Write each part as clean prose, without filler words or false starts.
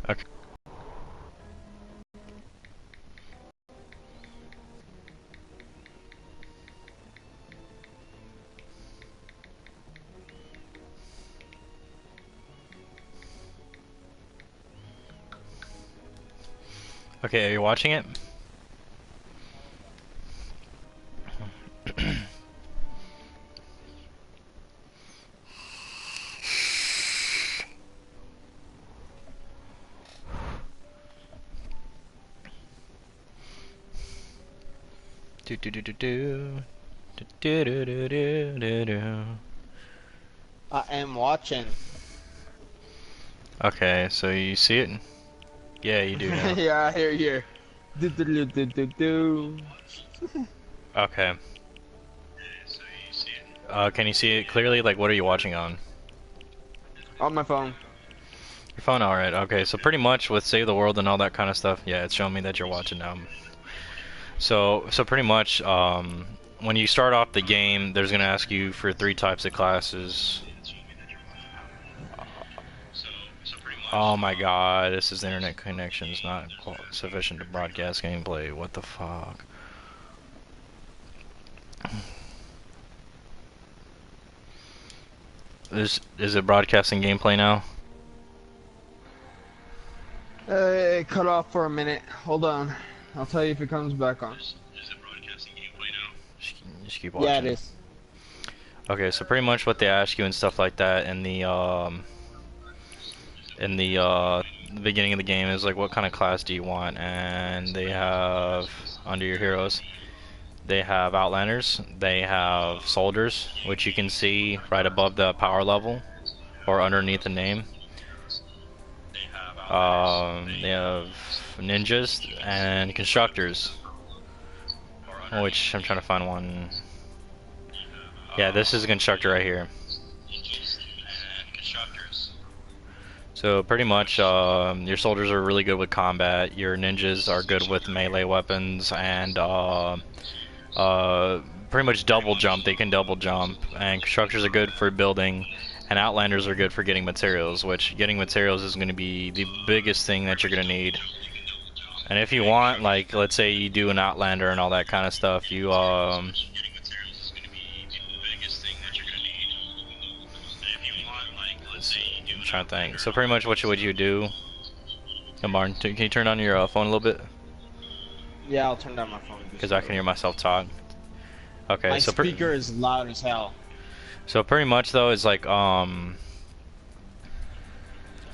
Okay. Okay, are you watching it? Do do do do do. Do do do do do do. I am watching. Okay, so you see it? Yeah, you do now. Yeah, I hear you. Do, do, do, do, do, do. Okay. Can you see it clearly? Like, what are you watching on? On my phone. Your phone, alright. Okay, so pretty much with Save the World and all that kind of stuff, yeah, it's showing me that you're watching now. So pretty much, when you start off the game, there's gonna ask you for 3 types of classes. Oh my god, this is internet connection's not sufficient to broadcast gameplay. What the fuck? Is it broadcasting gameplay now? It cut off for a minute. Hold on. I'll tell you if it comes back on. Is it broadcasting gameplay now? Just keep Yeah, it watching. is. Okay, so pretty much what they ask you and stuff like that in the beginning of the game is like, what kind of class do you want? And they have under your heroes, they have Outlanders, they have Soldiers, which you can see right above the power level or underneath the name. They have Ninjas and Constructors, which I'm trying to find one. Yeah, this is a Constructor right here. So pretty much, your soldiers are really good with combat. Your ninjas are good with melee weapons, and pretty much double jump. They can double jump, and constructors are good for building, and outlanders are good for getting materials. Which getting materials is going to be the biggest thing that you're going to need. And if you want, like, let's say you do an outlander and all that kind of stuff, you I'm trying to think. So pretty much what would you do? Come on, can you turn on your phone a little bit? Yeah, I'll turn down my phone. Because I can hear myself talk. Okay, My so speaker is loud as hell. so pretty much though is like trying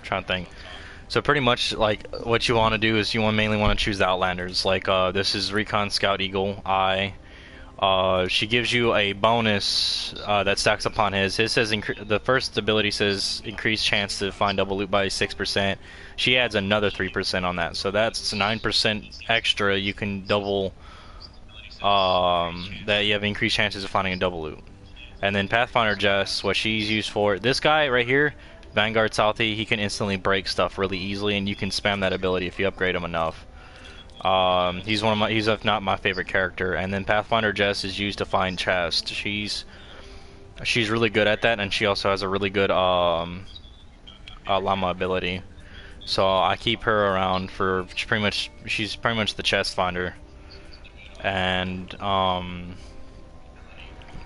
to think. So pretty much like what you want to do is you mainly want to choose the Outlanders. Like this is Recon Scout Eagle Eye. She gives you a bonus that stacks upon his. His says the first ability says increased chance to find double loot by 6%. She adds another 3% on that, so that's 9% extra. You can double that you have increased chances of finding a double loot. And then Pathfinder Jess, what she's used for. This guy right here, Vanguard Southie, he can instantly break stuff really easily, and you can spam that ability if you upgrade him enough. He's if not my favorite character. And then Pathfinder Jess is used to find chests. She's really good at that, and she also has a really good llama ability. So I keep her around for she's pretty much the chest finder. And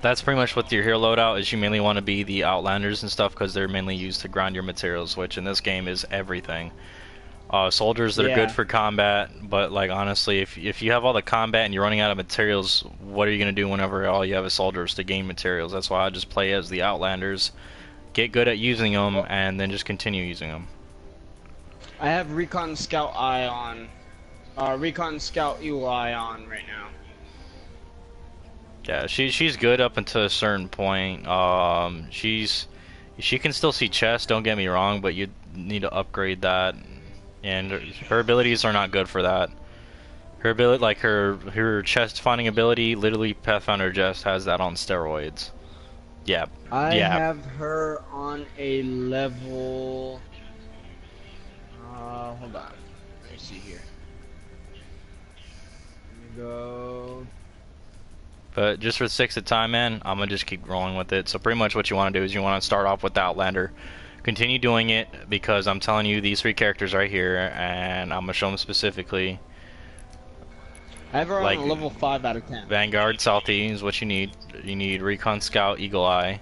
that's pretty much what your hero loadout is. You mainly want to be the Outlanders and stuff because they're mainly used to grind your materials, which in this game is everything. Soldiers that are good for combat, but like honestly, if you have all the combat and you're running out of materials, what are you gonna do whenever all you have is soldiers to gain materials? That's why I just play as the Outlanders, get good at using them, and then just continue using them. I have Recon Scout Eye on. Recon Scout Eagle Eye on right now. Yeah, she's good up until a certain point. She can still see chests. Don't get me wrong, but you need to upgrade that. And her abilities are not good for that. Her ability, like her chest finding ability, literally Pathfinder Jess has that on steroids. Yeah. I yeah. have her on a level. Hold on. Let me see here. Let me go. But just for the sake of time, man, I'm gonna just keep rolling with it. So pretty much what you want to do is you want to start off with the Outlander, Continue doing it because I'm telling you these three characters right here, and I'm gonna show them specifically. I have her on Like a level 5 out of 10. Vanguard Salty is what you need. You need Recon Scout Eagle Eye,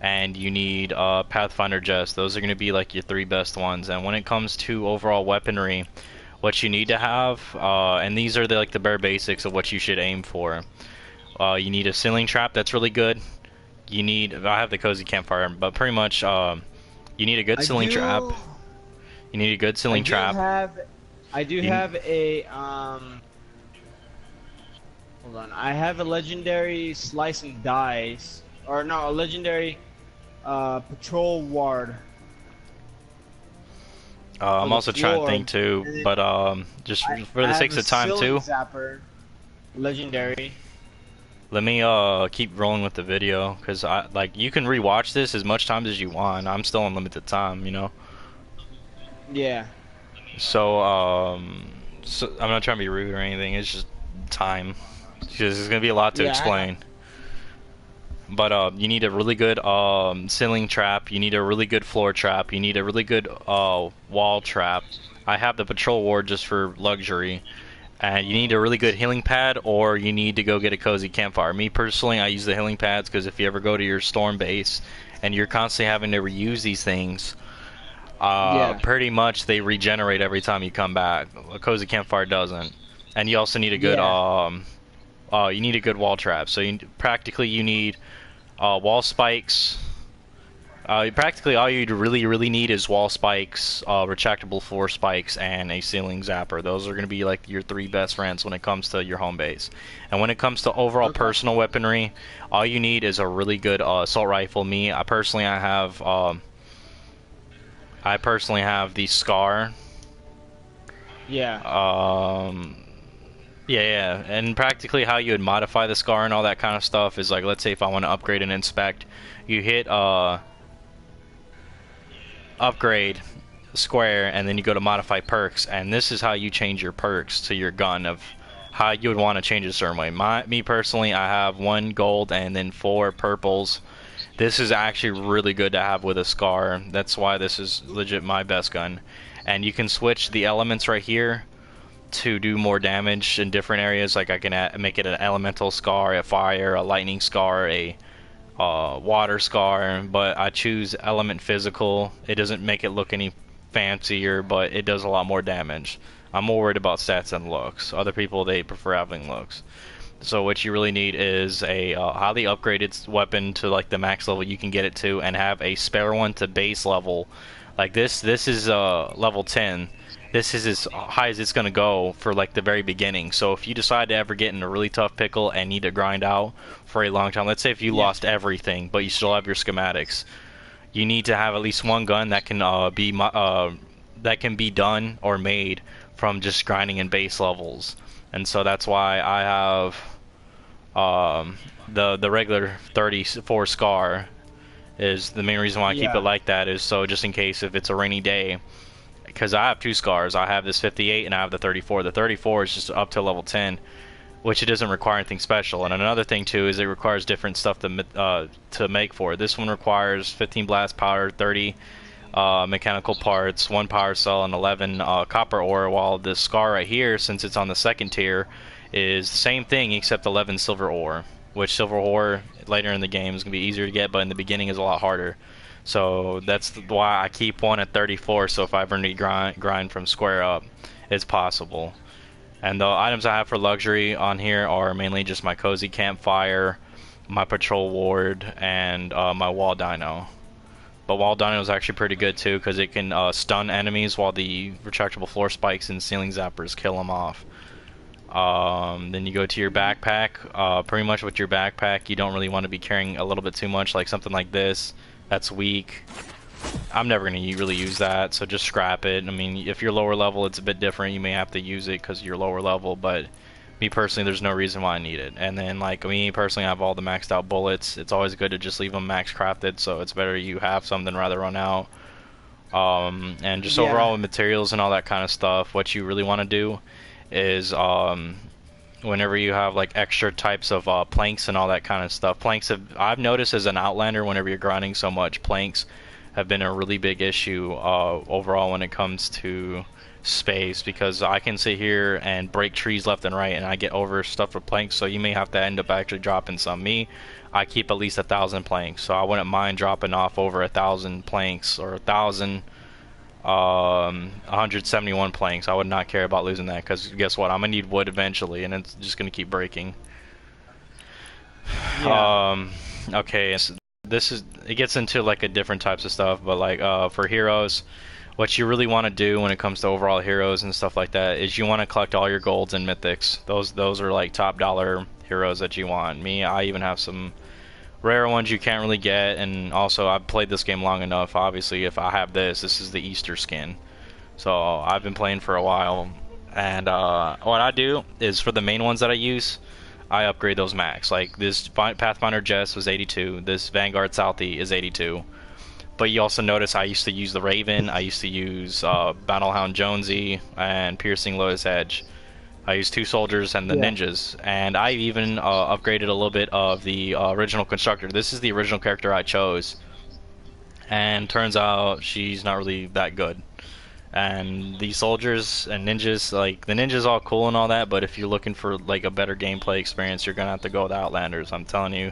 and you need Pathfinder Jest. Those are gonna be like your three best ones. And when it comes to overall weaponry, what you need to have, and these are like the bare basics of what you should aim for. You need a ceiling trap that's really good. You need, I have the cozy campfire, but pretty much you need a good I ceiling trap. do. You need a good I ceiling do trap. have. I do You, have a Hold on. I have a legendary slice and dice, or no, a legendary patrol ward for I'm the also trying to floor. think too, And then but just for the I sake have of a time ceiling too, zapper, legendary. let me keep rolling with the video because I like you can rewatch this as much times as you want. I'm still on limited time, you know. Yeah. So I'm not trying to be rude or anything. It's just time because there's gonna be a lot to Yeah. explain. But you need a really good ceiling trap. You need a really good floor trap. You need a really good wall trap. I have the patrol ward just for luxury. And you need a really good healing pad, or you need to go get a cozy campfire. Me personally, I use the healing pads because if you ever go to your storm base and you're constantly having to reuse these things, Yeah. pretty much they regenerate every time you come back. A cozy campfire doesn't. And you also need a good Yeah. you need a good wall trap. So practically you need wall spikes. Practically all you really need is wall spikes, retractable floor spikes, and a ceiling zapper. Those are going to be like your three best friends when it comes to your home base. And when it comes to overall Okay. personal weaponry, all you need is a really good assault rifle. I personally have the Scar. Yeah. Yeah, and practically how you would modify the Scar and all that kind of stuff is like, let's say if I want to upgrade and inspect, you hit upgrade square and then you go to modify perks, and this is how you change your perks to your gun of how you would want to change it a certain way. Me personally, I have 1 gold and then 4 purples. This is actually really good to have with a Scar. That's why this is legit my best gun. And you can switch the elements right here to do more damage in different areas. Like I can make it an elemental Scar, a fire, a lightning Scar, a water Scar, but I choose element physical. It doesn't make it look any fancier, but it does a lot more damage. I'm more worried about stats than looks. Other people, they prefer having looks. So what you really need is a highly upgraded weapon to like the max level you can get it to, and have a spare one to base level. Like this is level 10. This is as high as it's gonna go for like the very beginning. So if you decide to ever get in a really tough pickle and need to grind out for a long time, let's say if you Yeah. lost everything but you still have your schematics, you need to have at least one gun that can that can be done or made from just grinding in base levels. And so that's why I have the regular 34 Scar is the main reason why I keep it Yeah. like that, is so just in case if it's a rainy day, because I have 2 Scars. I have this 58 and I have the 34. The 34 is just up to level 10, which it doesn't require anything special. And another thing too is it requires different stuff to make for it. This one requires 15 blast powder, 30 mechanical parts, 1 power cell, and 11 copper ore, while this Scar right here, since it's on the second tier, is the same thing except 11 silver ore, which silver ore later in the game is going to be easier to get, but in the beginning is a lot harder. So that's why I keep one at 34, so if I ever need grind from square up, it's possible. And the items I have for luxury on here are mainly just my cozy campfire, my patrol ward, and my wall dino. But wall dino is actually pretty good too, because it can stun enemies while the retractable floor spikes and ceiling zappers kill them off. Then you go to your backpack. Pretty much with your backpack, you don't really want to be carrying a little bit too much, like something like this. That's weak. I'm never going to really use that, so just scrap it. I mean, if you're lower level, it's a bit different. You may have to use it because you're lower level, but me personally, there's no reason why I need it. And then, like, me personally, I have all the maxed out bullets. It's always good to just leave them max crafted, so it's better you have some than rather run out. And just Yeah. overall with materials and all that kind of stuff, what you really want to do is whenever you have like extra types of planks and all that kind of stuff. Planks have, I've noticed as an outlander, whenever you're grinding so much, planks have been a really big issue overall when it comes to space, because I can sit here and break trees left and right and I get overstuffed with planks, so you may have to end up actually dropping some. Me, I keep at least 1,000 planks, so I wouldn't mind dropping off over 1,000 planks or 171 planks. I would not care about losing that, because guess what, I'm gonna need wood eventually and it's just gonna keep breaking. Yeah. Okay, this is, it gets into like a different types of stuff, but like for heroes, what you really want to do when it comes to overall heroes and stuff like that is you want to collect all your golds and mythics. Those are like top dollar heroes that you want. Me, I even have some rare ones you can't really get, and also I've played this game long enough. Obviously, if I have this is the Easter skin. So I've been playing for a while, and what I do is for the main ones that I use, I upgrade those max. Like this Pathfinder Jess was 82, this Vanguard Southie is 82. But you also notice I used to use the Raven, I used to use Battlehound Jonesy, and Piercing Lotus Edge. I used two soldiers and the Yeah. ninjas, and I even upgraded a little bit of the original constructor. This is the original character I chose, and turns out she's not really that good. And the soldiers and ninjas, like the ninjas all cool and all that, but if you're looking for like a better gameplay experience, you're gonna have to go with Outlanders. I'm telling you,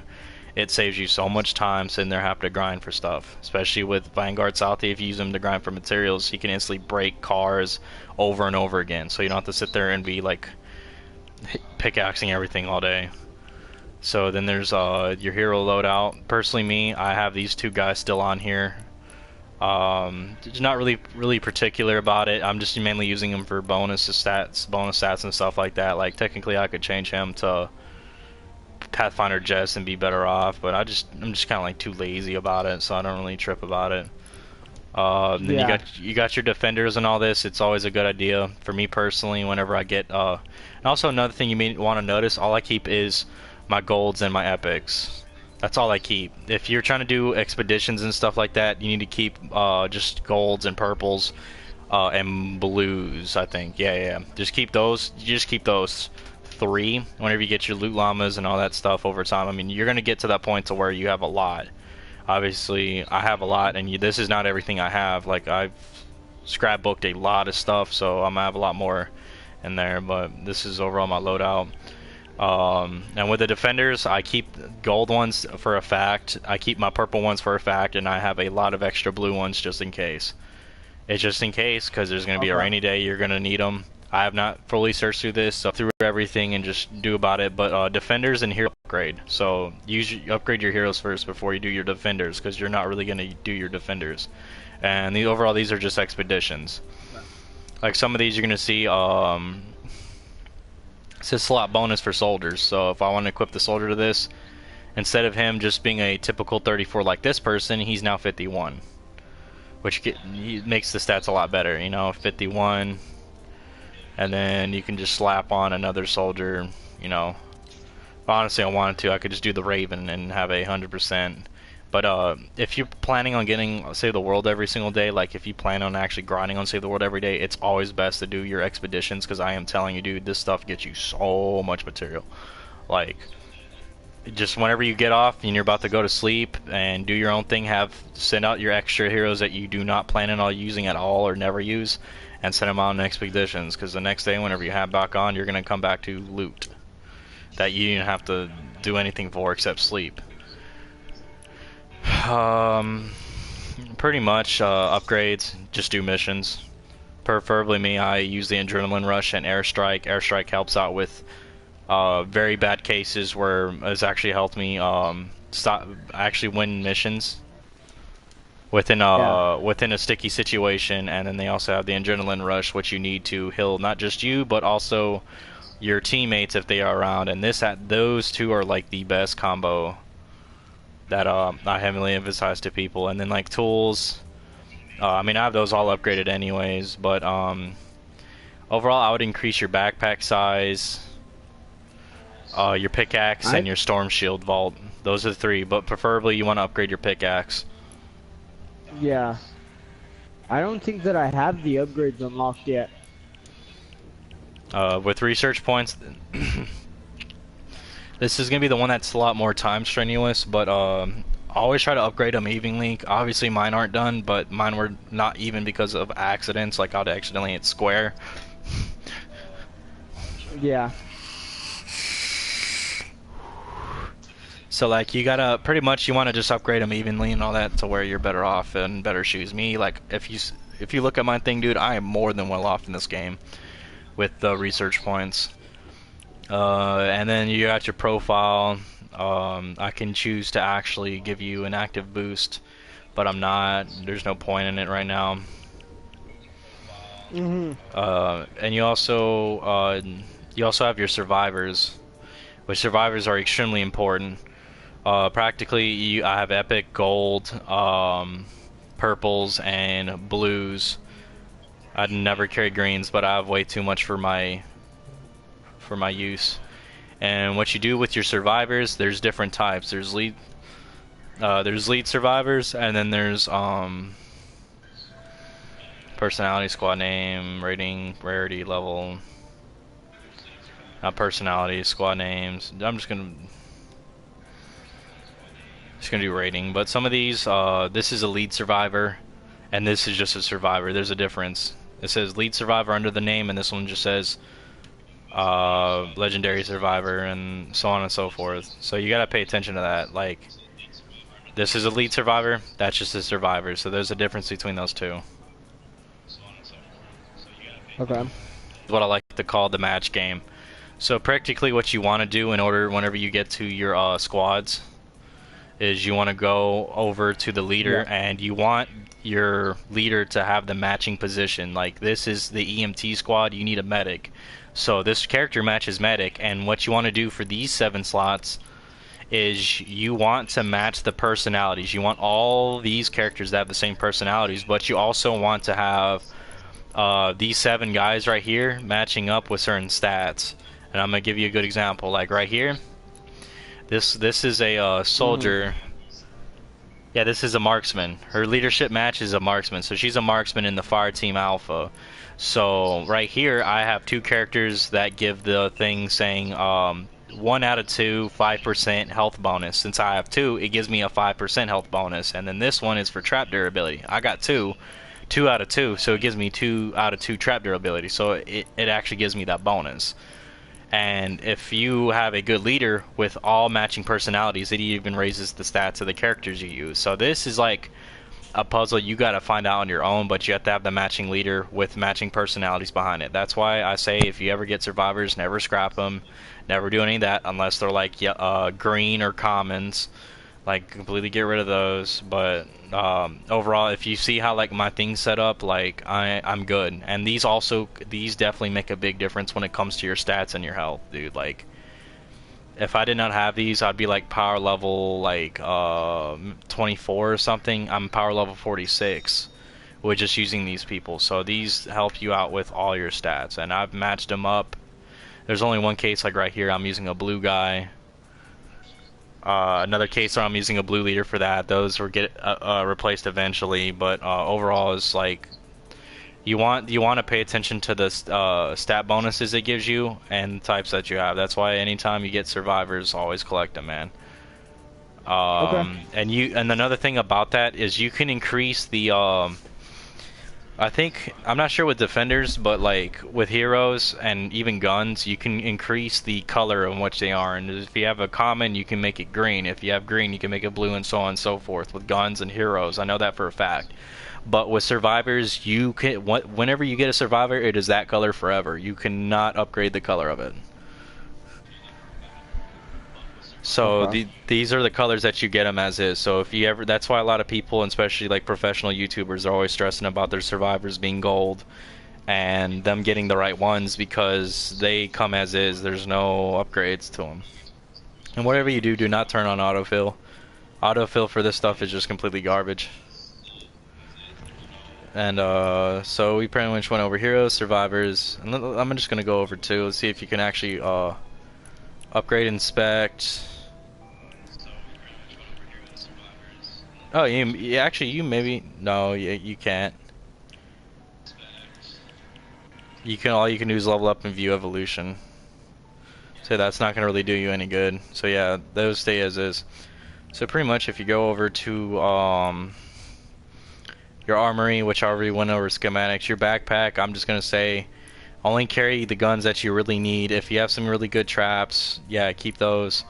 it saves you so much time sitting there having to grind for stuff. Especially with Vanguard Southie, if you use them to grind for materials, you can instantly break cars over and over again. So you don't have to sit there and be like pickaxing everything all day. So then there's your hero loadout. Personally, me, I have these two guys still on here. Just not really particular about it. I'm just mainly using them for bonus stats and stuff like that. Like technically, I could change him to Pathfinder Jess and be better off, but I'm just kind of like too lazy about it, so I don't really trip about it. Then Yeah. you got your defenders and all this. It's always a good idea for me personally. Whenever I get and also another thing you may want to notice, all I keep is my golds and my epics. That's all I keep. If you're trying to do expeditions and stuff like that, you need to keep just golds and purples and blues. I think, yeah. Just keep those. You just keep those three whenever you get your loot llamas and all that stuff over time. I mean, you're gonna get to that point to where you have a lot. Obviously, I have a lot, and this is not everything I have. Like I've scrapbooked a lot of stuff, so I'm gonna have a lot more in there. But this is overall my loadout. And with the defenders, I keep gold ones for a fact. I keep my purple ones for a fact, and I have a lot of extra blue ones just in case. It's just in case, because there's going to be a Okay. rainy day. You're going to need them. I have not fully searched through this, so through everything and just do about it. But defenders and hero upgrade. So upgrade your heroes first before you do your defenders, because you're not really going to do your defenders. And overall, these are just expeditions. Like some of these, you're going to see. It's a slot bonus for soldiers, so if I want to equip the soldier to this, instead of him just being a typical 34 like this person, he's now 51. Which makes the stats a lot better, you know, 51. And then you can just slap on another soldier, you know. If honestly I wanted to, I could just do the Raven and have 100%. But if you're planning on getting Save the World every single day, like if you plan on actually grinding on Save the World every day, it's always best to do your expeditions, because I am telling you, dude, this stuff gets you so much material. Like, just whenever you get off and you're about to go to sleep and do your own thing, send out your extra heroes that you do not plan on using at all or never use, and send them out on expeditions, because the next day whenever you have back on, you're going to come back to loot that you didn't have to do anything for except sleep. Pretty much upgrades, just do missions. Preferably me, I use the Adrenaline Rush and Airstrike. Airstrike helps out with very bad cases where it's actually helped me actually win missions Yeah. within a sticky situation. And then they also have the Adrenaline Rush, which you need to heal not just you but also your teammates if they are around. And those two are like the best combo that I heavily emphasize to people. And then like tools, I mean I have those all upgraded anyways, but overall I would increase your backpack size, your pickaxe, I and your storm shield vault. Those are the three, but preferably you want to upgrade your pickaxe. Yeah. I don't think that I have the upgrades unlocked yet. With research points, this is gonna be the one that's a lot more time strenuous, but always try to upgrade them evenly. Obviously, mine aren't done, but mine were not even because of accidents, like I'd accidentally hit square. Yeah. So like you gotta pretty much you want to just upgrade them evenly and all that to where you're better off and better shoes. Me like if you look at my thing, dude, I am more than well off in this game with the research points. And then you got your profile. I can choose to actually give you an active boost, but I'm not. There's no point in it right now. Mhm. And you also have your survivors, which survivors are extremely important. Practically, I have epic, gold, purples, and blues. I'd never carry greens, but I have way too much for my use. And what you do with your survivors, there's different types. There's lead survivors, and then there's personality, squad name, rating, rarity level. Not personality, squad names. I'm just gonna do rating. But some of these, this is a lead survivor, and this is just a survivor. There's a difference. It says lead survivor under the name, and this one just says legendary survivor, and so on and so forth. So you gotta pay attention to that. Like, this is a lead survivor, that's just a survivor. So there's a difference between those two. Okay. What I like to call the match game. So practically what you want to do in order, whenever you get to your squads, is you want to go over to the leader, Yeah. and you want your leader to have the matching position. Like, this is the EMT squad, you need a medic. So this character matches medic, and what you want to do for these 7 slots is you want to match the personalities. You want all these characters to have the same personalities, but you also want to have these 7 guys right here matching up with certain stats. And I'm gonna give you a good example. Like right here, this is a soldier. Yeah, this is a marksman. Her leadership match is a marksman, so she's a marksman in the fire team alpha. So right here, I have 2 characters that give the thing saying 1 out of 2, 5% health bonus. Since I have 2, it gives me a 5% health bonus. And then this one is for trap durability. I got 2 out of 2, so it gives me 2 out of 2 trap durability. So it actually gives me that bonus. And if you have a good leader with all matching personalities, it even raises the stats of the characters you use. So this is like a puzzle you got to find out on your own, but you have to have the matching leader with matching personalities behind it. That's why I say if you ever get survivors, never scrap them, never do any of that unless they're like green or commons. Like, completely get rid of those. But overall, if you see how like my thing's set up, like I'm good. And these definitely make a big difference when it comes to your stats and your health, dude. Like, if I did not have these, I'd be like power level like 24 or something. I'm power level 46 with just using these people. So these help you out with all your stats, and I've matched them up. There's only one case, like right here, I'm using a blue guy. Another case where I'm using a blue leader for that. Those will get replaced eventually, but overall is like you want to pay attention to the stat bonuses it gives you and types that you have. That's why anytime you get survivors, always collect them, man. Okay. And another thing about that is you can increase the I'm not sure with defenders, but like with heroes and even guns, you can increase the color in which they are. And if you have a common, you can make it green. If you have green, you can make it blue, and so on and so forth with guns and heroes. I know that for a fact. But with survivors, you can whenever you get a survivor, it is that color forever. You cannot upgrade the color of it. So Okay. these are the colors that you get them as is. So if you ever, that's why a lot of people, especially like professional YouTubers, are always stressing about their survivors being gold and them getting the right ones because they come as is. There's no upgrades to them. And whatever you do, do not turn on autofill. Autofill for this stuff is just completely garbage. And so we pretty much went over heroes, survivors, and I'm just gonna go over two. Let's see if you can actually upgrade, inspect. Oh, actually you maybe no, you can't. You can all you can do is level up and view evolution. So that's not gonna really do you any good. So yeah, those stay as is. So pretty much if you go over to your armory, which I already went over schematics, your backpack, I'm just gonna say only carry the guns that you really need. If you have some really good traps, yeah, keep those.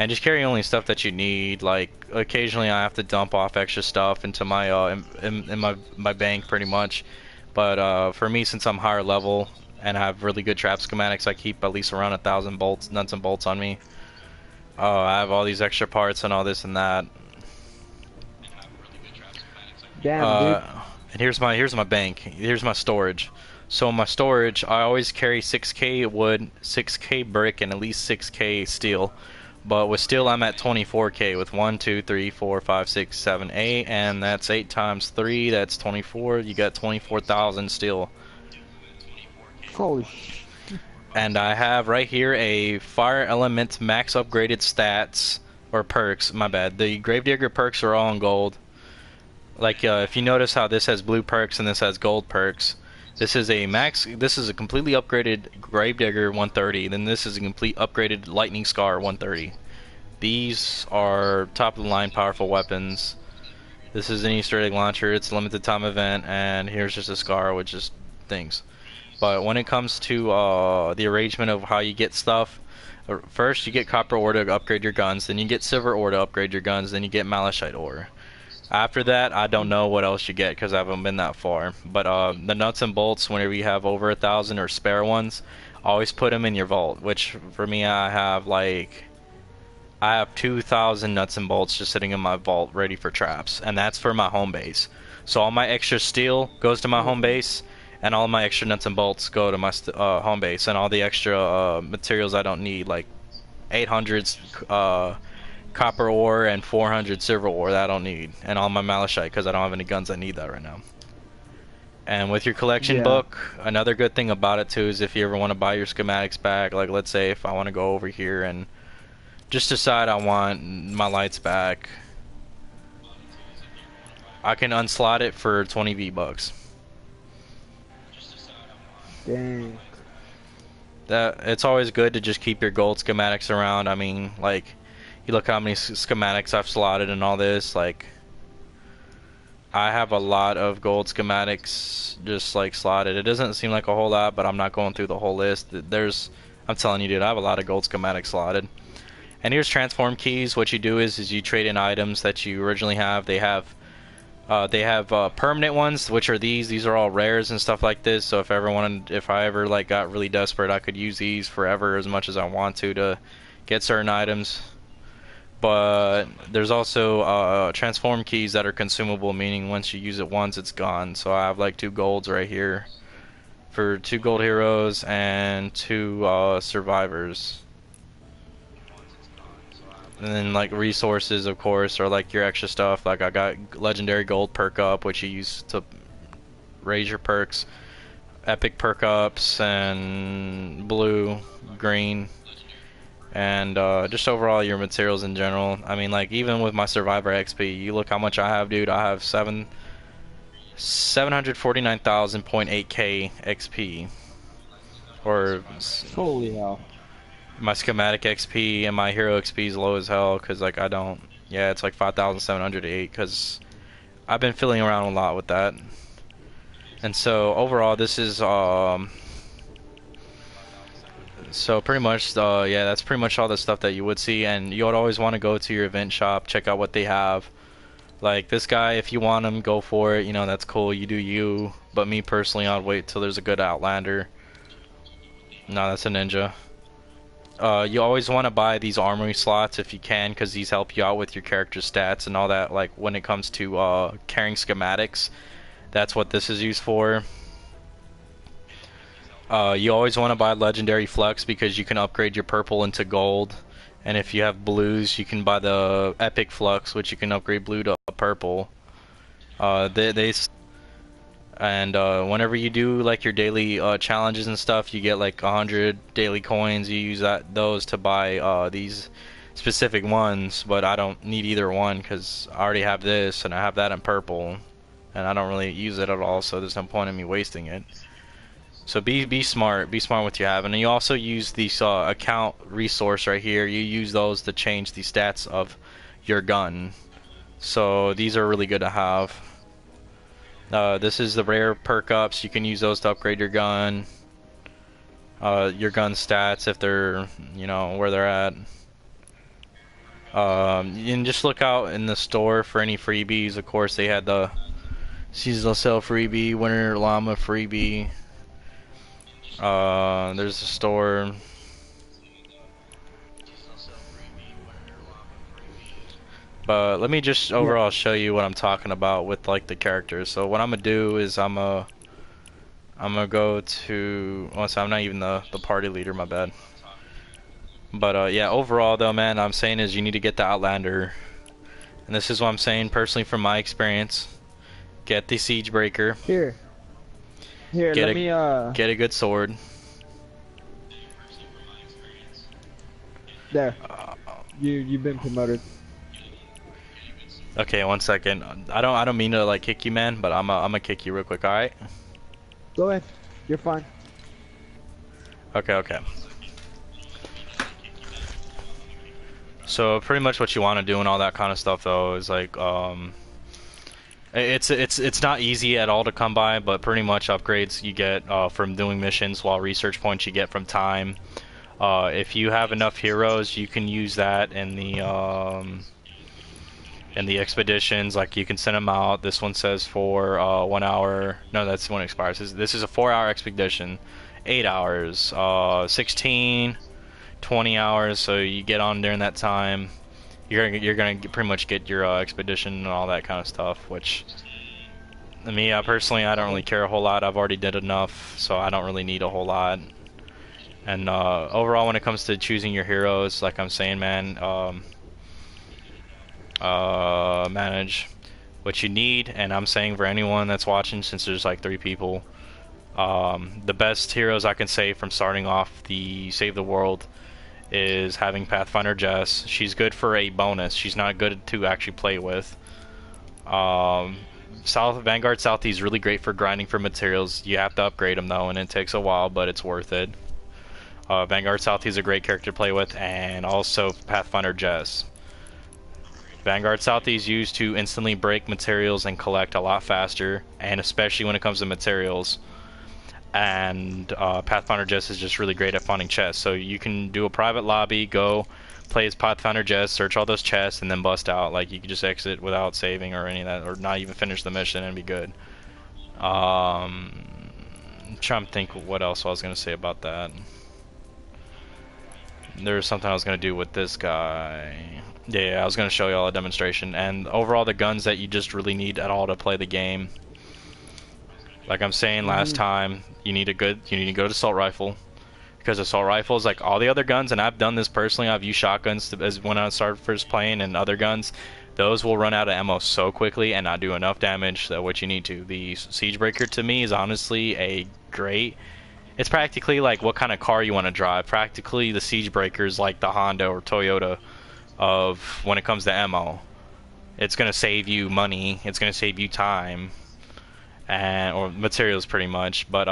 And just carry only stuff that you need. Like occasionally I have to dump off extra stuff into my in my bank pretty much. But for me, since I'm higher level and I have really good trap schematics, I keep at least around 1,000 bolts, nuts and bolts on me. I have all these extra parts and all this and that. Damn, dude. Uh, and here's my bank. Here's my storage. So in my storage, I always carry 6K wood, 6K brick, and at least 6K steel. But with steel, I'm at 24K with 1, 2, 3, 4, 5, 6, 7, 8, and that's 8 times 3. That's 24. You got 24,000 steel. Holy sh. And I have right here a fire element max upgraded stats or perks. My bad. The Gravedigger perks are all in gold. Like if you notice how this has blue perks and this has gold perks, this is a max. This is a completely upgraded Gravedigger 130. Then this is a complete upgraded Lightning Scar 130. These are top of the line powerful weapons. This is an Easter egg launcher. It's a limited time event, and here's just a Scar with just things. But when it comes to the arrangement of how you get stuff, first you get copper ore to upgrade your guns, then you get silver ore to upgrade your guns, then you get malachite ore. After that, I don't know what else you get because I haven't been that far. But the nuts and bolts, whenever you have over 1,000 or spare ones, always put them in your vault. Which for me, I have 2,000 nuts and bolts just sitting in my vault ready for traps, and that's for my home base. So all my extra steel goes to my home base, and all my extra nuts and bolts go to my home base, and all the extra materials I don't need, like 800 copper ore and 400 silver ore that I don't need, and all my malachite because I don't have any guns that need that right now. And with your collection Yeah. book, another good thing about it too is if you ever want to buy your schematics back, like let's say if I want to go over here and just decide I want my lights back, I can unslot it for 20 V-bucks. Dang. That it's always good to just keep your gold schematics around. I mean, like you look how many schematics I've slotted and all this, like I have a lot of gold schematics just like slotted. It doesn't seem like a whole lot, but I'm not going through the whole list. I'm telling you, dude, I have a lot of gold schematics slotted. And here's transform keys. What you do is you trade in items that you originally have. They have permanent ones, which are these. These are all rares and stuff like this. So if I ever like got really desperate, I could use these forever as much as I want to get certain items. But there's also transform keys that are consumable, meaning once you use it once, it's gone. So I have like 2 golds right here for 2 gold heroes and 2 survivors. And then like resources, of course, are like your extra stuff. Like I got legendary gold perk up, which you use to raise your perks, epic perk ups, and blue, green, and just overall your materials in general. I mean, like even with my survivor XP, you look how much I have, dude. I have 749,000.8k XP, or Holy hell. my schematic XP and my hero XP is low as hell because like I don't. Yeah, it's like 5,708 because I've been fiddling around a lot with that. And so overall, this is so pretty much yeah, that's pretty much all the stuff that you would see, and you would always want to go to your event shop, check out what they have. Like this guy, if you want him, go for it. You know, that's cool. You do you. But me personally, I'd wait till there's a good Outlander. No, that's a ninja. You always want to buy these armory slots if you can, because these help you out with your character stats and all that. Like when it comes to carrying schematics, that's what this is used for. You always want to buy legendary flux because you can upgrade your purple into gold, and if you have blues, you can buy the epic flux, which you can upgrade blue to purple. And whenever you do like your daily challenges and stuff, you get like 100 daily coins. You use those to buy these specific ones, but I don't need either one because I already have this and I have that in purple, and I don't really use it at all, so there's no point in me wasting it. So be smart with what you have, and you also use these account resource right here. You use those to change the stats of your gun. So these are really good to have. This is the rare perk ups. You can use those to upgrade your gun. Your gun stats if they're, you know, where they're at. You can just look out in the store for any freebies. Of course, they had the seasonal sale freebie, winter llama freebie. There's a store. But let me just overall show you what I'm talking about with like the characters. So what I'm gonna do is I'm gonna go to. Oh, so I'm not even the party leader. My bad. But yeah, overall though, man, I'm saying is you need to get the Outlander, and this is what I'm saying personally from my experience. Get the Siege Breaker. Here, let me get a good sword. There. You've been promoted. Okay, 1 second. I don't mean to like kick you, man, but I'm gonna kick you real quick. All right. Go ahead. You're fine. Okay. So pretty much what you want to do and all that kind of stuff though is like it's not easy at all to come by, but pretty much upgrades you get from doing missions, while research points you get from time. If you have enough heroes, you can use that in the expeditions. Like you can send them out. This one says for 1 hour. No, that's when it expires. This is a 4-hour expedition, 8 hours, 16, 20 hours. So you get on during that time. You're gonna pretty much get your expedition and all that kind of stuff. Which, me personally, I don't really care a whole lot. I've already did enough, so I don't really need a whole lot. And overall, when it comes to choosing your heroes, like I'm saying, man, manage what you need. And I'm saying for anyone that's watching, since there's like 3 people, the best heroes I can say from starting off the Save the World is having Pathfinder Jess. She's good for a bonus. She's not good to actually play with. Vanguard Southie is really great for grinding for materials. You have to upgrade them though, and it takes a while, but it's worth it. Vanguard Southie is a great character to play with, and also Pathfinder Jess. Vanguard Southie is used to instantly break materials and collect a lot faster, and especially when it comes to materials. And Pathfinder Jess is just really great at finding chests. So you can do a private lobby, go play as Pathfinder Jess, search all those chests, and then bust out. Like you can just exit without saving or any of that, or not even finish the mission and be good. I'm trying to think what else I was gonna say about that. There's something I was gonna do with this guy. Yeah, I was gonna show you all a demonstration. And overall, the guns that you just really need at all to play the game. Like I'm saying last time, you need a good assault rifle, because assault rifles, like all the other guns, and I've done this personally. I've used shotguns as when I started first playing, and other guns, those will run out of ammo so quickly and not do enough damage that what you need to. The Siege Breaker to me is honestly a great. It's practically like what kind of car you want to drive. Practically, the Siege Breaker is like the Honda or Toyota of when it comes to ammo. It's gonna save you money. It's gonna save you time, and or materials pretty much. But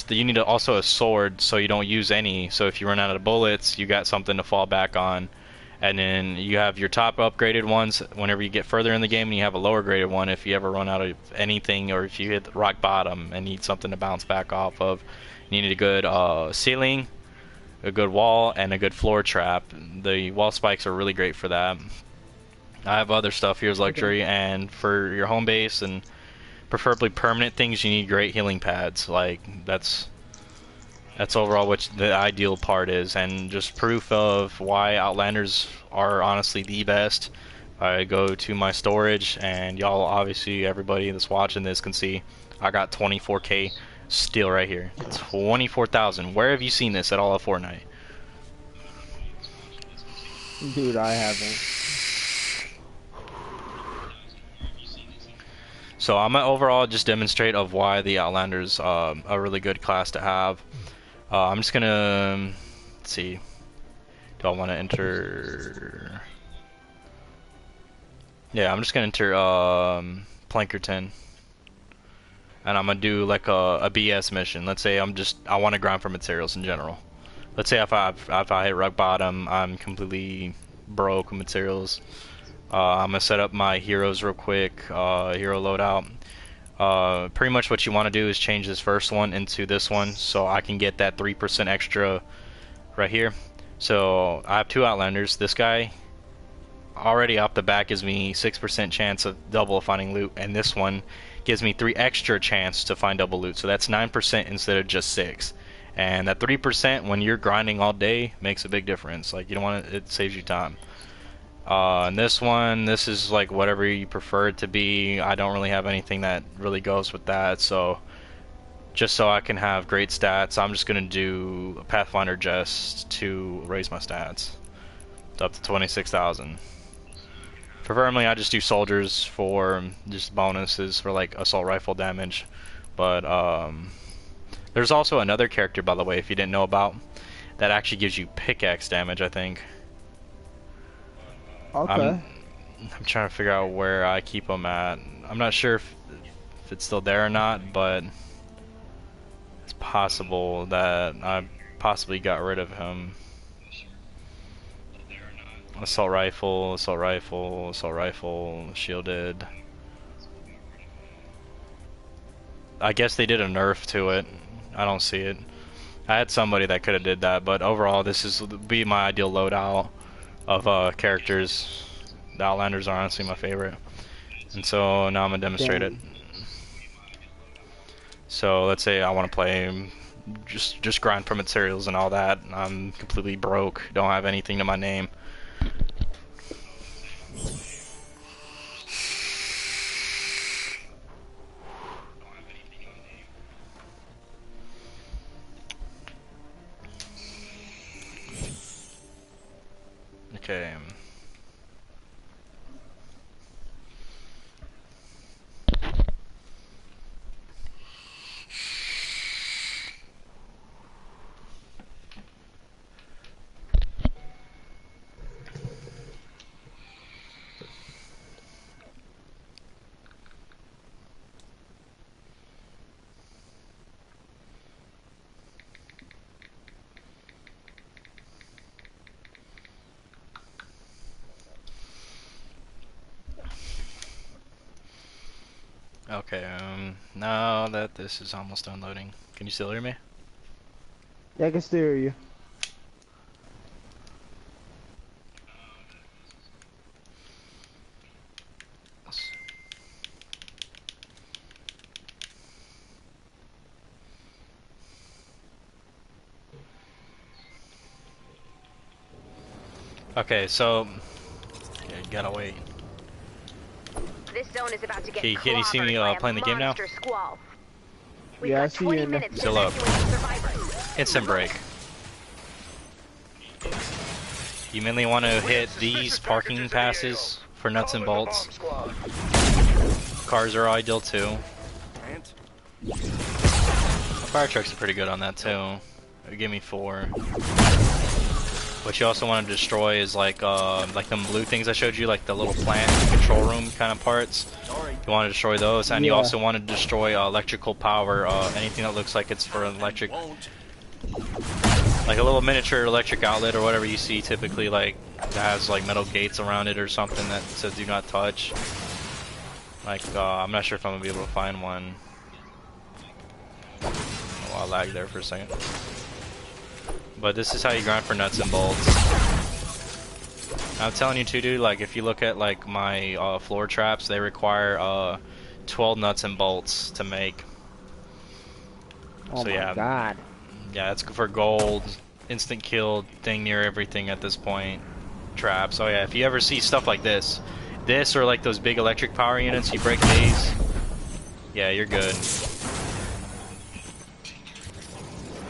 you need also a sword so you don't use any. So if you run out of bullets, you got something to fall back on. And then you have your top upgraded ones whenever you get further in the game, and you have a lower graded one if you ever run out of anything, or if you hit rock bottom and need something to bounce back off of. You need a good ceiling, a good wall, and a good floor trap. The wall spikes are really great for that. I have other stuff here as luxury, and for your home base and preferably permanent things, you need great healing pads. Like that's overall what the ideal part is. And just proof of why Outlanders are honestly the best, I go to my storage, and y'all, obviously everybody that's watching this can see I got 24k still right here. 24,000. Where have you seen this at all of Fortnite? Dude, I haven't. So I'm gonna overall just demonstrate of why the Outlanders a really good class to have. I'm just gonna let's see. Do I want to enter? Yeah, I'm just gonna enter Plankerton, and I'm gonna do like a BS mission. Let's say I want to grind for materials in general. Let's say if I hit rock bottom, I'm completely broke with materials. I'm gonna set up my heroes real quick. Hero loadout. Pretty much what you want to do is change this first one into this one, so I can get that 3% extra right here. So I have two Outlanders. This guy already off the bat gives me 6% chance of double finding loot, and this one gives me 3 extra chance to find double loot. So that's 9% instead of just 6. And that 3% when you're grinding all day makes a big difference. Like, you don't want it saves you time. And this one, this is like whatever you prefer it to be. I don't really have anything that really goes with that, so just so I can have great stats, I'm just gonna do Pathfinder just to raise my stats up to 26,000. Preferably I just do soldiers for just bonuses for like assault rifle damage. But there's also another character, by the way, if you didn't know about, that actually gives you pickaxe damage, I think. Okay. I'm trying to figure out where I keep them at. I'm not sure if it's still there or not, but it's possible that I possibly got rid of him. Assault rifle, assault rifle, assault rifle, shielded. I guess they did a nerf to it. I don't see it. I had somebody that could have did that, but overall this is be my ideal loadout of characters. The Outlanders are honestly my favorite. And so now I'm gonna demonstrate it. So let's say I want to play just grind for materials and all that. I'm completely broke, don't have anything to my name. Okay. Okay, now that this is almost done loading, can you still hear me? Yeah, I can still hear you. Okay, so yeah, you gotta wait. This zone is about to get Can you see me playing the game now? Squall. Yeah, I see you in there. Still up. Instant break. You mainly want to hit these parking passes for nuts and bolts. Cars are ideal too. Fire trucks are pretty good on that too. Give me 4. What you also want to destroy is like them blue things I showed you, like the little plant control room kind of parts. You want to destroy those, and you also want to destroy electrical power, anything that looks like it's for electric, like a little miniature electric outlet or whatever you see typically, like that has like metal gates around it or something that says do not touch. Like I'm not sure if I'm gonna be able to find one. Oh, I lagged there for a second. But this is how you grind for nuts and bolts. I'm telling you too, dude, like if you look at like my floor traps, they require 12 nuts and bolts to make. Oh so my yeah, god. yeah, it's for gold, instant kill, thing near everything at this point. Traps. Oh yeah, if you ever see stuff like this or like those big electric power units, you break these, yeah, you're good.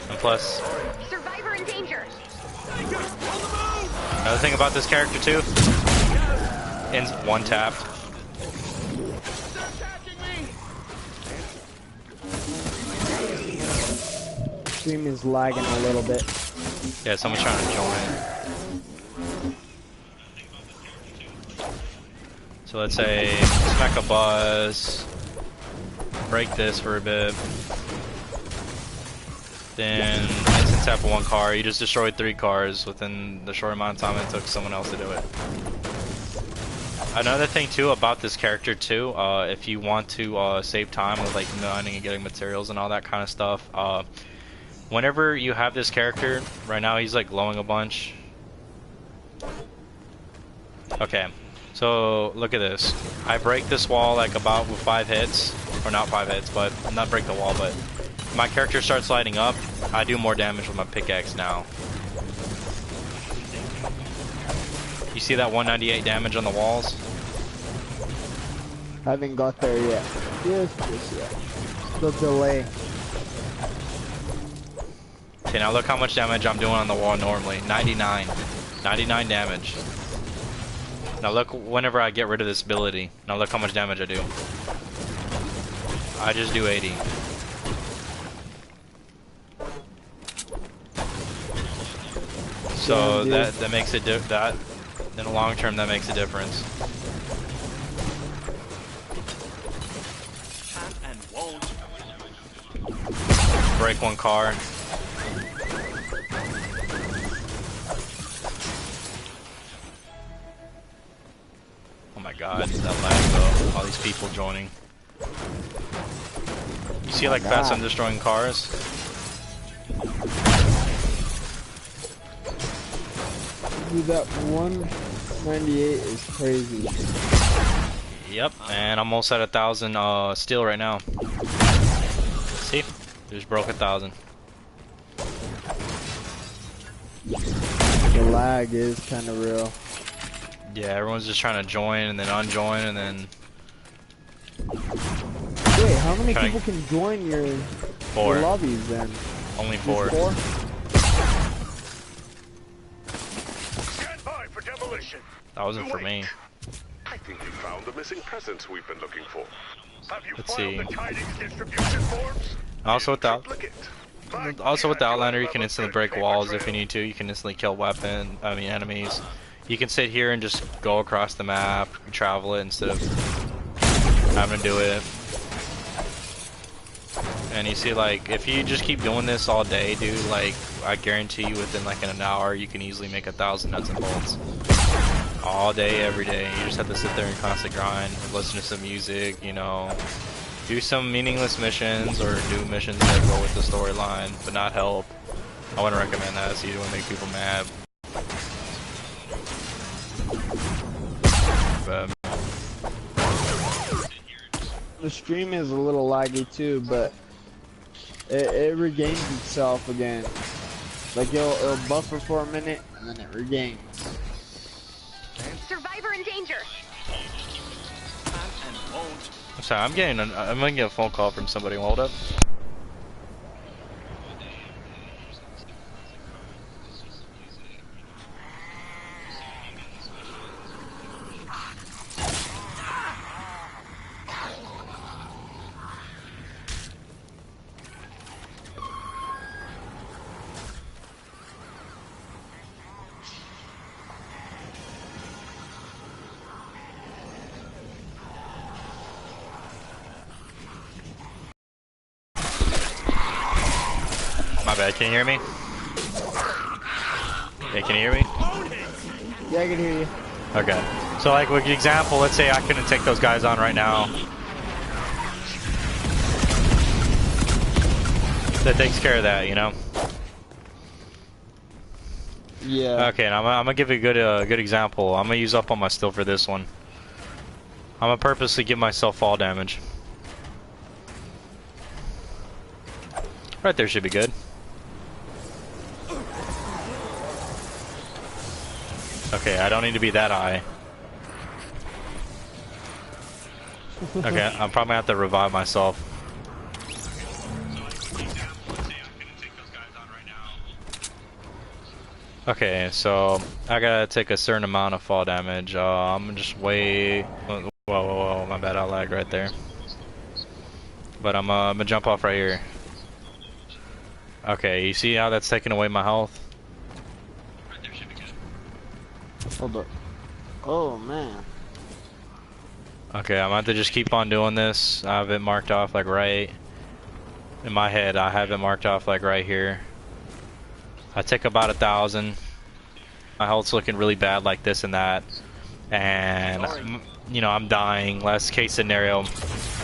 And plus, survivor in danger. another thing about this character too, ends one tapped. Stream is lagging a little bit. Yeah, someone's trying to join. So let's say smack a bus, break this for a bit, then instant except for one car. You just destroyed 3 cars within the short amount of time it took someone else to do it. Another thing too about this character too, if you want to save time with like mining and getting materials and all that kind of stuff, whenever you have this character, right now he's like glowing a bunch. Okay, so look at this. I break this wall like about with 5 hits, or not 5 hits, but not break the wall, but my character starts lighting up. I do more damage with my pickaxe now. You see that 198 damage on the walls? I haven't got there yet. Just yet. The delay. Okay, now look how much damage I'm doing on the wall normally. 99. 99 damage. Now look whenever I get rid of this ability. Now look how much damage I do. I just do 80. So that makes it that in the long term that makes a difference. Break one car. Oh my god, that lag though. All these people joining. You see like fast I'm destroying cars? Dude, that 198 is crazy. Yep, and I'm almost at 1,000 steel right now. See? Just broke 1,000. The lag is kind of real. Yeah, everyone's just trying to join and then unjoin and then... Wait, how many people can join your 4. your lobbies then? Only 4. Just 4? Stand by for demolition. That wasn't for me. I think we found the missing presents we've been looking for. Have you Let's filed see. the tidings distribution forms? Also with the Triplicate. Outlander, you can instantly break walls if you need to. You can instantly kill enemies. You can sit here and just go across the map, travel it instead of having to do it. And you see, like, if you just keep doing this all day, dude, like, I guarantee you within like an hour, you can easily make 1,000 nuts and bolts. All day, every day. You just have to sit there and constantly grind, listen to some music, you know, do some meaningless missions or do missions that go with the storyline, but not help. I wouldn't recommend that, so you don't make people mad. But The stream is a little laggy too, but it regains itself again. Like it'll buffer for a minute and then it regains. Survivor in danger. I'm sorry, I'm gonna get a phone call from somebody. Hold up. My bad, can you hear me? Yeah, can you hear me? Yeah, I can hear you. Okay. So like with the example, let's say I couldn't take those guys on right now. That takes care of that, you know? Yeah. Okay, and I'm gonna give you a good example. I'm gonna use up on my steel for this one. I'm gonna purposely give myself fall damage. Right there should be good. Okay, I don't need to be that high. Okay, I'm probably gonna have to revive myself. Okay, so I gotta take a certain amount of fall damage. I'm gonna just wait. Whoa, my bad, I lagged right there. But I'm gonna jump off right here. Okay, you see how that's taking away my health? Hold up. Oh man. Okay, I'm going to just keep on doing this. I have it marked off like right in my head. I have it marked off like right here. I take about 1,000. My health's looking really bad, like this and that, and you know I'm dying. Last case scenario,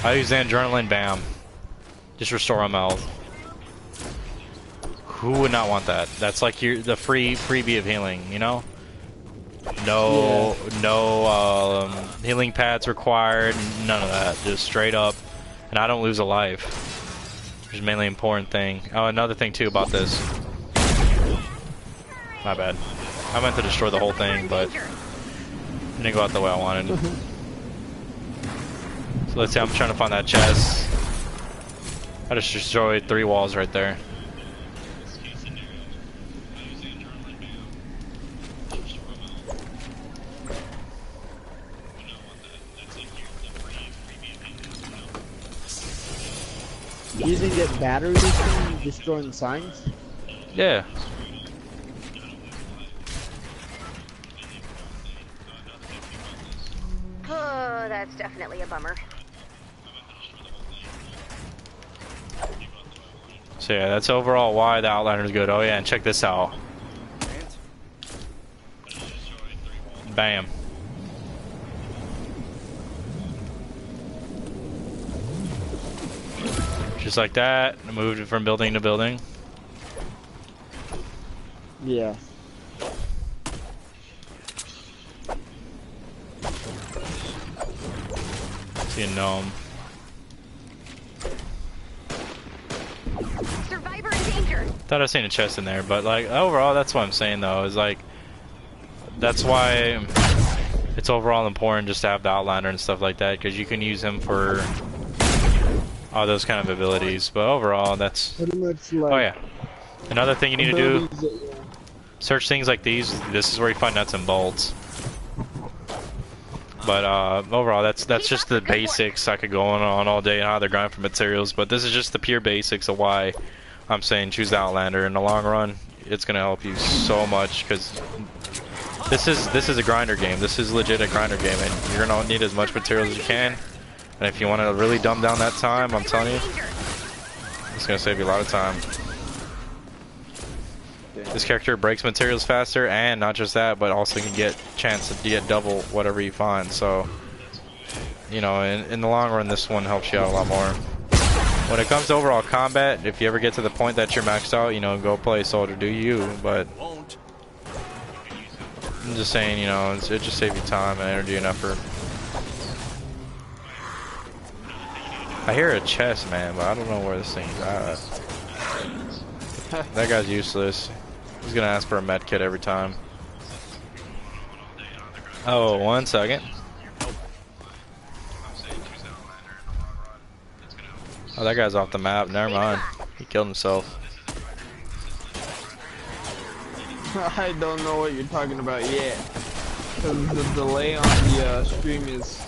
I use adrenaline, bam, just restore my health. Who would not want that? That's like the freebie of healing, you know? No, Yeah. no healing pads required, none of that. Just straight up, and I don't lose a life, which is mainly important thing. Oh, another thing too about this. My bad. I meant to destroy the whole thing, but it didn't go out the way I wanted. So let's see, I'm trying to find that chest. I just destroyed 3 walls right there. You even get batteries from destroying signs? Yeah. Oh, that's definitely a bummer. So yeah, that's overall why the Outlander is good. Oh yeah, and check this out. Bam. Just like that, I moved it from building to building. Yeah. See a gnome. Survivor in danger. Thought I seen a chest in there, but like overall, that's what I'm saying though. Is like that's why it's overall important just to have the Outlander and stuff like that, because you can use him for all those kind of abilities. But overall, that's Pretty much like. oh yeah. Another thing you need to do: abilities that, yeah. search things like these. This is where you find nuts and bolts. But overall, that's just the basics. I could go on all day on how they're grinding for materials, but this is just the pure basics of why I'm saying choose the Outlander. In the long run, it's gonna help you so much, because this is a grinder game. This is legit a grinder game, and you're gonna need as much materials as you can. And if you want to really dumb down that time, I'm telling you, it's gonna save you a lot of time. This character breaks materials faster, and not just that, but also can get chance to get double whatever you find. So, you know, in the long run, this one helps you out a lot more. When it comes to overall combat, if you ever get to the point that you're maxed out, you know, go play soldier, do you. But I'm just saying, you know, it just saves you time and energy and effort. I hear a chest, man, but I don't know where this thing's at. That guy's useless. He's gonna ask for a med kit every time. Oh, 1 second. Oh, that guy's off the map. Never mind. He killed himself. I don't know what you're talking about yet. Because the delay on the stream is...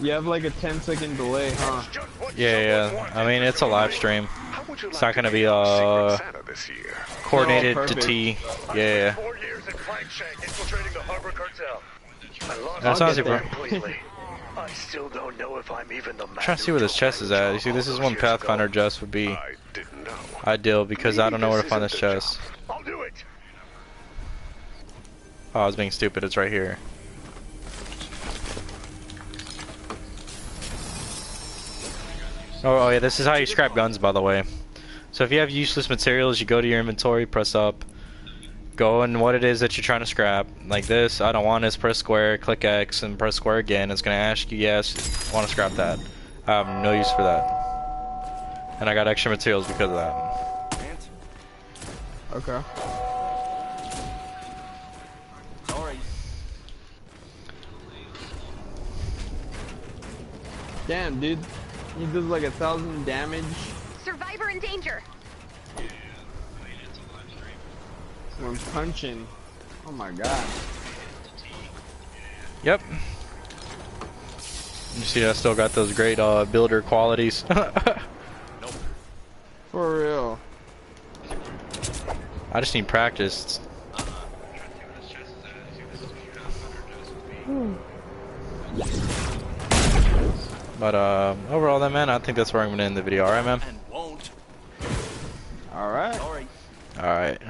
You have like a 10-second delay, huh? Yeah. I mean, it's a live stream. It's not gonna be coordinated to T. Yeah. 4 years in Plank Shank infiltrating the Harbor Cartel. That's honestly, bro. I still don't know if I'm even the man. Trying to see where this chest is at. You see, this is one Pathfinder chest would be I didn't know. ideal, because I don't know where to find this chest. I'll do it. Oh, I was being stupid. It's right here. Oh yeah, this is how you scrap guns, by the way. So if you have useless materials, you go to your inventory, press up, go in what it is that you're trying to scrap. Like this, I don't want this, press square, click X, and press square again. It's gonna ask you, yes, I want to scrap that. I have no use for that. And I got extra materials because of that. Okay. Damn, dude. He does like 1,000 damage Survivor in danger. when punching. Oh my god. Yep. You see, I still got those great builder qualities. For real. I just need practice. But overall then, man, I think that's where I'm gonna end the video. Alright, man? All right. Alright.